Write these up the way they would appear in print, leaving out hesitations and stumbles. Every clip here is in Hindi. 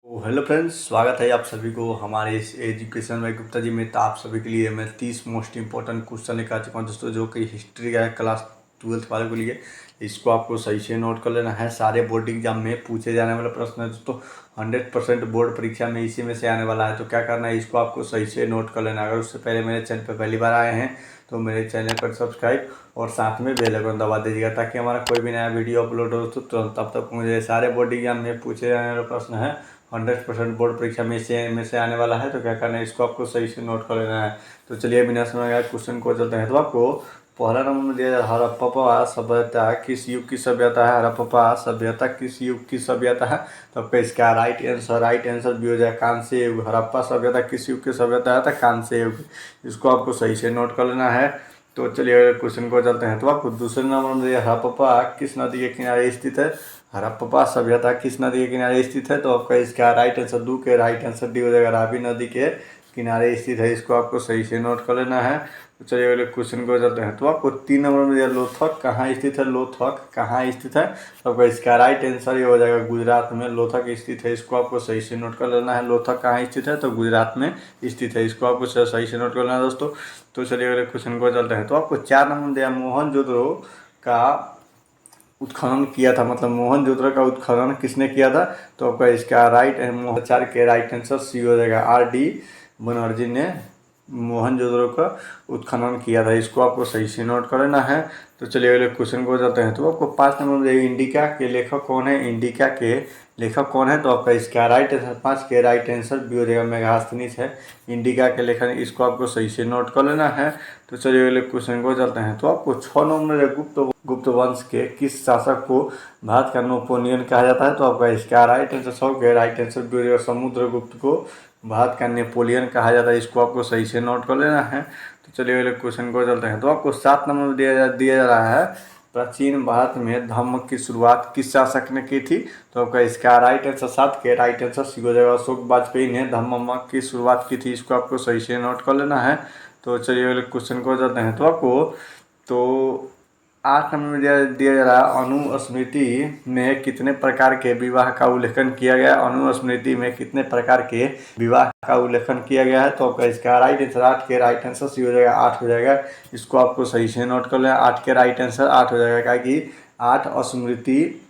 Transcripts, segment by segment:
हेलो फ्रेंड्स, स्वागत है आप सभी को हमारे इस एजुकेशन में गुप्ता जी में। तो आप सभी के लिए मैं 30 मोस्ट इंपॉर्टेंट क्वेश्चन लेकर आ चुका हूँ दोस्तों, जो कि हिस्ट्री का है क्लास 12th वाले को लिए। इसको आपको सही से नोट कर लेना है। सारे बोर्ड एग्जाम में पूछे जाने वाला प्रश्न है दोस्तों, 100% बोर्ड परीक्षा में इसी में से आने वाला है। तो क्या करना है, इसको आपको सही से नोट कर लेना है। अगर उससे पहले मेरे चैनल पर पहली बार आए हैं तो मेरे चैनल पर सब्सक्राइब और साथ में बेल आइकन दबा दीजिएगा, ताकि हमारा कोई भी नया वीडियो अपलोड हो तो तुरंत तब तक मुझे। सारे बोर्ड एग्जाम में पूछे जाने वाले प्रश्न है, 100% बोर्ड परीक्षा में से आने वाला है। तो क्या करना है, इसको आपको सही से नोट कर लेना है। तो चलिए बिना समय गए क्वेश्चन को चलते हैं। तो आपको पहला नंबर दिया जाए, हड़प्पा सभ्यता किस युग की सभ्यता है? हड़प्पा सभ्यता किस युग की सभ्यता है? तो आपका इसका राइट आंसर भी हो जाए कांस्य युग। हड़प्पा सभ्यता किस युग की सभ्यता है? तो कांस्य युग। इसको आपको सही से नोट कर लेना है। तो चलिए क्वेश्चन को चलते हैं। तो आपको दूसरे नंबर में दिया, हड़प्पा किस नदी के किनारे स्थित है? हड़प्पा सभ्यता किस नदी के किनारे स्थित है? तो आपका इसका राइट आंसर डू के राइट आंसर डी हो जाएगा, रावी नदी के किनारे स्थित है। इसको आपको सही से नोट कर लेना है। तो चलिए अगले क्वेश्चन को जाते हैं। तो आपको 3 नंबर में दिया, लोथक कहाँ स्थित है? लोथक कहाँ स्थित है? तो आपका इसका राइट आंसर ये हो जाएगा, गुजरात में लोथक स्थित है। इसको आपको सही से नोट कर लेना है। लोथक कहाँ स्थित है? तो गुजरात में स्थित है। इसको आपको सही से नोट कर लेना है दोस्तों। तो चलिए अगले क्वेश्चन को चलते हैं। तो आपको 4 नंबर दिया, मोहनजोदड़ो का उत्खनन किया था, मतलब मोहनजोदड़ो का उत्खनन किसने किया था? तो आपका इसका मोहनचार के राइट आंसर सी हो जाएगा, R.D. बनर्जी ने मोहनजोदड़ो का उत्खनन किया था। इसको आपको सही से नोट कर लेना है। तो चलिए अगले क्वेश्चन को जाते हैं। तो आपको 5 नंबर में इंडिका के लेखक कौन है? इंडिका के लेखक कौन है? तो आपका इसका राइट आंसर 5 के राइट आंसर भी हो जाएगा, मेगास्थनीज है इंडिका के लेखक। इसको आपको सही से नोट कर लेना है। तो चलिए अगले क्वेश्चन को चलते हैं। तो आपको 6 नंबर गुप्त वंश के किस शासक को भारत का नेपोलियन कहा जाता है? तो आपका इसका राइट आंसर 100 के राइट आंसर भी हो जाएगा, समुद्रगुप्त को भारत का नेपोलियन कहा जाता है। इसको आपको सही से नोट कर लेना है। तो चलिए अगले क्वेश्चन को चलते हैं। तो आपको 7 नंबर दिया जा रहा है, प्राचीन भारत में धम्म की शुरुआत किस शासक ने की थी? तो आपका इसका राइट आंसर 7 के राइट आंसर सी हो जाएगा, अशोक वाजपेयी ने धम्म की शुरुआत की थी। इसको आपको सही से नोट कर लेना है। तो चलिए अगले क्वेश्चन को चलते हैं। तो आपको तो 8 नंबर में दिया जा रहा है, अनुस्मृति में कितने प्रकार के विवाह का उल्लेखन किया गया? अनुस्मृति में कितने प्रकार के विवाह का उल्लेखन किया गया है? तो आपका इसका राइट आंसर 8 के राइट आंसर सी हो जाएगा, 8 हो जाएगा। इसको आपको सही से नोट कर लेना, 8 के राइट आंसर 8 हो जाएगा, क्या कि 8 स्मृति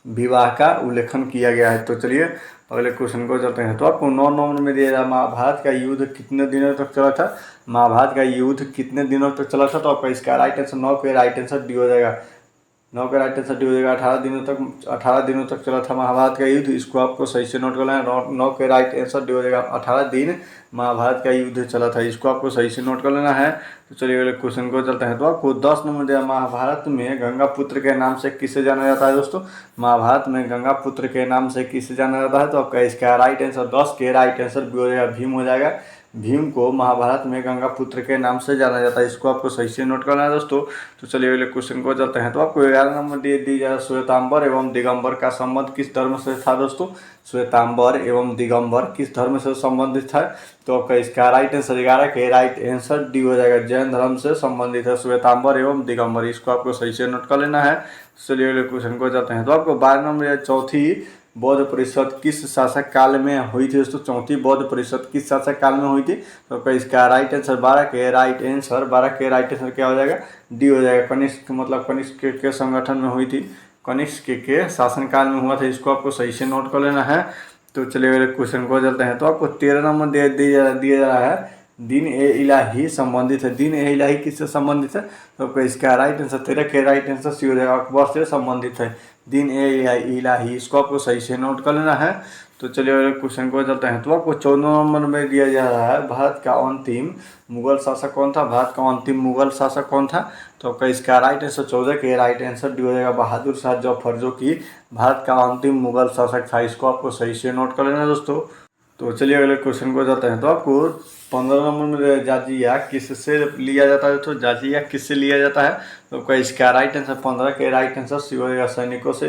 विवाह का उल्लेखन किया गया है। तो चलिए अगले क्वेश्चन को चलते हैं। तो आपको 9 नंबर में दिया, महाभारत का युद्ध कितने दिनों तक चला था? महाभारत का युद्ध कितने दिनों तक चला था? तो आपका इसका राइट आंसर 9 के राइट आंसर डी हो जाएगा, 9 का राइट आंसर डी हो जाएगा। 18 दिनों तक चला था महाभारत का युद्ध। इसको आपको सही से नोट करना है। 9 के राइट आंसर डी हो जाएगा, 18 दिन महाभारत का युद्ध चला था। इसको आपको सही से नोट कर लेना है। तो चलिए अगले क्वेश्चन को चलते हैं। तो आपको 10 नंबर दिया, महाभारत में गंगा पुत्र के नाम से किसे जाना जाता है? दोस्तों, महाभारत में गंगा पुत्र के नाम से किसे जाना जाता है? तो आपका इसका राइट आंसर 10 के राइट आंसर भी हो जाएगा, भीम हो जाएगा। भीम को महाभारत में गंगा पुत्र के नाम से जाना जाता है। इसको आपको सही से नोट करना है दोस्तों। तो चलिए अगले क्वेश्चन को चलते हैं। तो आपको 11 नंबर दी जाए, श्वेतांबर एवं दिगंबर का संबंध किस धर्म से था? दोस्तों, श्वेतांबर एवं दिगंबर किस धर्म से संबंधित था? तो आपका इसका राइट आंसर 11 के राइट आंसर डी हो जाएगा, जैन धर्म से संबंधित है श्वेतांबर एवं दिगंबर। इसको आपको सही से नोट कर लेना है। चलिए अगले क्वेश्चन को जाते हैं। तो आपको 12 नंबर, चौथी बौद्ध परिषद किस शासक काल में हुई थी? दोस्तों, चौथी बौद्ध परिषद किस शासक काल में हुई थी? तो इसका राइट आंसर 12 के राइट आंसर क्या हो जाएगा, डी हो जाएगा। कनिष्क, मतलब कनिष्क के संगठन में हुई थी, कनिष्क के शासनकाल में हुआ था। इसको आपको सही से नोट कर लेना है। तो चलिए अगले क्वेश्चन को चलते हैं। तो आपको 13 नंबर दिया जा रहा है, दीन ए इलाही संबंधित है। दीन ए इलाही किससे संबंधित है? तो इसका राइट आंसर 13 के राइट आंसर सी हो जाएगा, अकबर से संबंधित है दीन ए इलाही। इसको आपको सही से नोट कर लेना है। तो चलिए अगले क्वेश्चन को चलते हैं। तो आपको 14 नंबर में दिया जा रहा है, भारत का अंतिम मुगल शासक कौन था? भारत का अंतिम मुगल शासक कौन था? तो आपका इसका राइट आंसर 14 के राइट आंसर डी हो जाएगा, बहादुर शाह जफर, जो कि भारत का अंतिम मुगल शासक था। इसको आपको सही से नोट कर लेना दोस्तों। तो चलिए अगले क्वेश्चन को जाते हैं। तो आपको 15 नंबर में जाजिया किससे लिया जाता है? तो जाजिया किससे लिया जाता है? तो आपका इसका राइट आंसर 15 के राइट आंसर सी हो जाएगा, सैनिकों से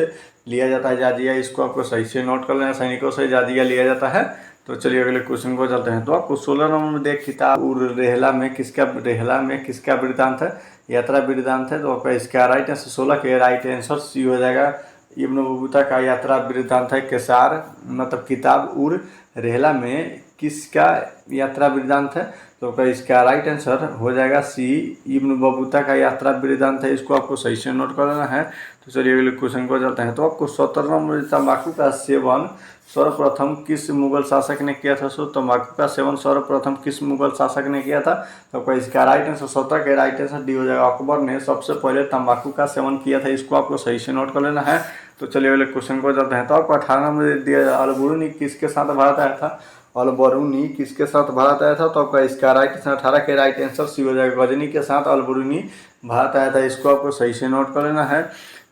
लिया जाता है जाजिया। इसको आपको सही से नोट कर लेना, सैनिकों से जाजिया लिया जाता है। तो चलिए अगले क्वेश्चन को चलते हैं। तो आपको 16 नंबर में देख, किताब रेहला में किसका वृत्तांत है? यात्रा वृत्तांत है। तो आपका इसका राइट आंसर 16 के राइट आंसर सी हो जाएगा, इब्न बतूता का यात्रा वृत्तांत है। केसार मतलब किताब उर रेहला में किसका यात्रा वृत्तांत है? तो इसका राइट आंसर हो जाएगा सी, इब्न बतूता का यात्रा वृत्तांत है। इसको आपको सही से नोट कर लेना है। तो चलिए अगले क्वेश्चन को चलते हैं। तो आपको 17 नंबर, तंबाकू का सेवन सर्वप्रथम किस मुगल शासक ने किया था? सो तंबाकू का सेवन सर्वप्रथम किस मुगल शासक ने किया था? तो इसका राइट आंसर 17 के राइट आंसर डी हो जाएगा। अकबर ने सबसे पहले तंबाकू का सेवन किया था। इसको आपको सही से नोट कर लेना है। तो चलिए अगले क्वेश्चन को चलते हैं। तो आपको 18 नंबर दिया, अलबरूनी किसके साथ भारत आया था? अलबरूनी किसके साथ भारत आया था? तो आपका इसका राइट आंसर 18 के राइट आंसर सी हो जाएगा। गजनी के साथ अलबरूनी भारत आया था। इसको आपको सही से नोट कर लेना है।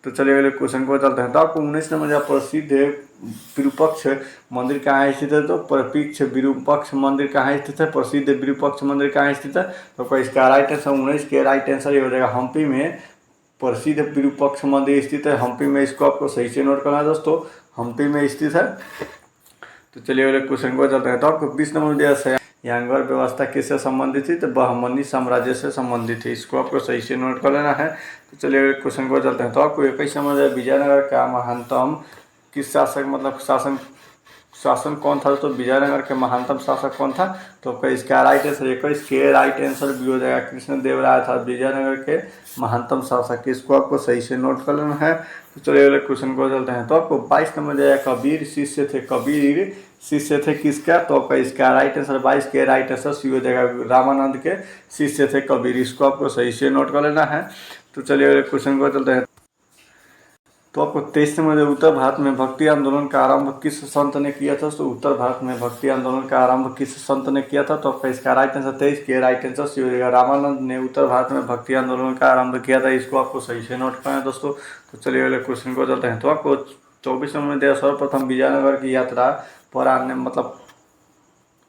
तो चलिए अगले क्वेश्चन को चलते हैं। तो आपको 19 नंबर प्रसिद्ध विरूपक्ष मंदिर कहाँ स्थित है? तो प्रपिक्ष विरूपक्ष मंदिर कहाँ स्थित है? प्रसिद्ध विरूपक्ष मंदिर कहाँ स्थित है? तो इसका राइट आंसर 19 के राइट आंसर ये हो जाएगा। हम्पी में प्रसिद्ध विरूपक्ष मंदिर स्थित है, हम्पी में। इसको आपको सही से नोट करना है दोस्तों, हम्पी में स्थित है। तो चलिए अगले क्वेश्चन को चलते हैं। तो आपको 20 नंबर दिया है, यांगवर व्यवस्था किससे संबंधित थी? तो बहमनी साम्राज्य से संबंधित थी। इसको आपको सही से नोट कर लेना है। तो चलिए क्वेश्चन को चलते हैं। तो आपको 21 नंबर विजयनगर का महानतम किस शासक मतलब शासन कौन था? तो विजयनगर के महानतम शासक कौन था? तो इसका राइट आंसर 21 के राइट आंसर भी हो जाएगा। कृष्णदेवराय था विजयनगर के महानतम शासक। इसको आपको सही से नोट कर लेना है। तो चलिए अगले क्वेश्चन को चलते हैं। तो आपको 22 नंबर जाएगा, कबीर शिष्य थे। कबीर शिष्य थे किसका? तो इसका राइट आंसर 22 के राइट आंसर सी हो जाएगा। रामानंद के शिष्य थे कबीर। इसको आपको सही से नोट कर लेना है। तो चलिए अगले क्वेश्चन को चलते हैं। तो आपको 23 नंबर उत्तर भारत में भक्ति आंदोलन का आरंभ किस संत ने किया था? तो उत्तर भारत में भक्ति आंदोलन का आरंभ किस संत ने किया था? तो आपका इसका राइट आंसर 23 के राइट आंसर सी हो जाएगा। रामानंद ने उत्तर भारत में भक्ति आंदोलन का आरंभ किया था। इसको आपको सही से नोट करना है दोस्तों। तो चलिए अगले क्वेश्चन को चलते हैं। तो आपको 24 नंबर दिया, सर्वप्रथम विजयनगर की यात्रा पर आने मतलब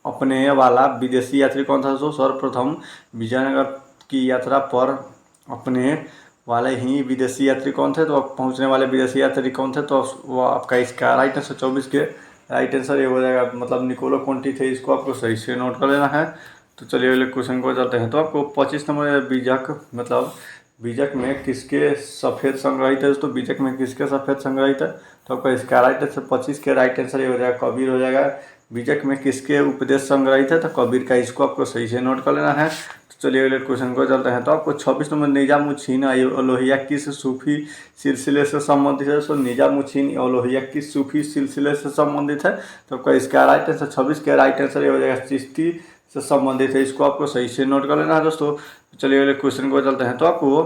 अपने वाला विदेशी यात्री कौन था? तो सर्वप्रथम विजयनगर की यात्रा पर अपने वाले ही विदेशी यात्री कौन थे? तो पहुंचने वाले विदेशी यात्री कौन थे? तो वो आपका इसका राइट आंसर 24 के राइट आंसर ये हो जाएगा, मतलब निकोलो कोंटी थे। इसको आपको सही से नोट कर लेना है। तो चलिए अगले क्वेश्चन को चलते हैं। तो आपको 25 नंबर बीजक मतलब बीजक में किसके सफ़ेद संग्रहित है? तो बीजक में किसके सफ़ेद संग्रहित है? तो आपका इसका राइट आंसर 25 के राइट आंसर ये हो जाएगा। कबीर हो जाएगा। बीजक में किसके उपदेश संग्रहित है? तो कबीर का। इसको आपको सही से नोट कर लेना है। तो चलिए अगले क्वेश्चन को चलते हैं। तो आपको 26 नंबर निजामुद्दीन औलुहिया किस सूफी सिलसिले से संबंधित है? तो निजामुद्दीन औलुहिया किस सूफी सिलसिले से संबंधित है? तो आपका इसका राइट आंसर 26 के राइट आंसर ये हो जाएगा। चिश्ती से संबंधित है। इसको आपको सही से नोट कर लेना है दोस्तों। चलिए अगले क्वेश्चन को चलते हैं। तो आपको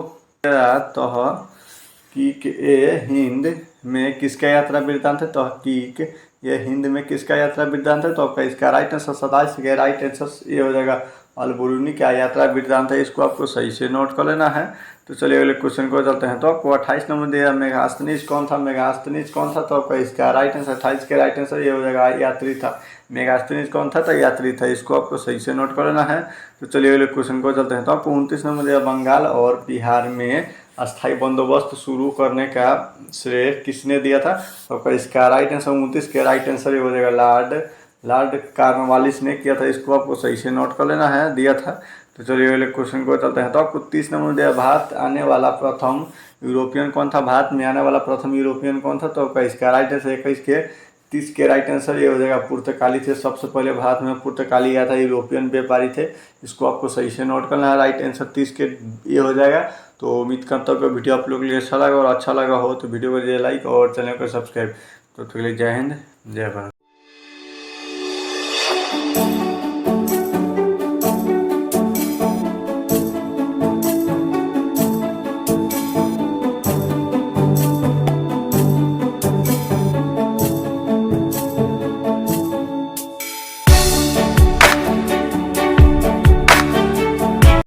तहकीक ए हिंद में किसका यात्रा वृत्तांत है? तहकीक ये हिंद में किसका यात्रा वृत्तांत है? तो आपका इसका राइट आंसर 27 के राइट आंसर ये हो जाएगा। अलबरूनी का यात्रा वृत्तांत है। इसको आपको सही से नोट कर लेना है। तो चलिए अगले क्वेश्चन को चलते हैं। तो आपको 28 नंबर दिया, मेगास्थनीज कौन था? मेगास्थनीज कौन था? तो आपका इसका राइट आंसर 28 के राइट आंसर ये हो जाएगा। यात्री था। मेगास्थनीज कौन था? तो यात्री था। इसको आपको सही से नोट कर लेना है। तो चलिए अगले क्वेश्चन को चलते हैं। तो आपको 29 नंबर दिया, बंगाल और बिहार में अस्थायी बंदोबस्त शुरू करने का श्रेय किसने दिया था? तो आपका इसका राइट आंसर 29 के राइट आंसर ये हो जाएगा। लॉर्ड कॉर्नवालिस ने किया था। इसको आपको सही से नोट कर लेना है, दिया था। तो चलिए अगले क्वेश्चन को चलते हैं। तो आपको 30 नंबर दिया, भारत आने वाला प्रथम यूरोपियन कौन था? भारत में आने वाला प्रथम यूरोपियन कौन था? तो आपका इसका राइट आंसर 21 के 30 के राइट आंसर ये हो जाएगा। पुर्तगाली थे। सबसे पहले भारत में पुर्तगाली आया था, यूरोपियन व्यापारी थे। इसको आपको सही से नोट करना है। राइट आंसर 30 के ये हो जाएगा। तो उम्मीद करता हूँ कि वीडियो आप लोगों के लिए अच्छा लगा, और अच्छा लगा हो तो वीडियो को लाइक और चैनल को सब्सक्राइब। तो फिर जय हिंद, जय भारत।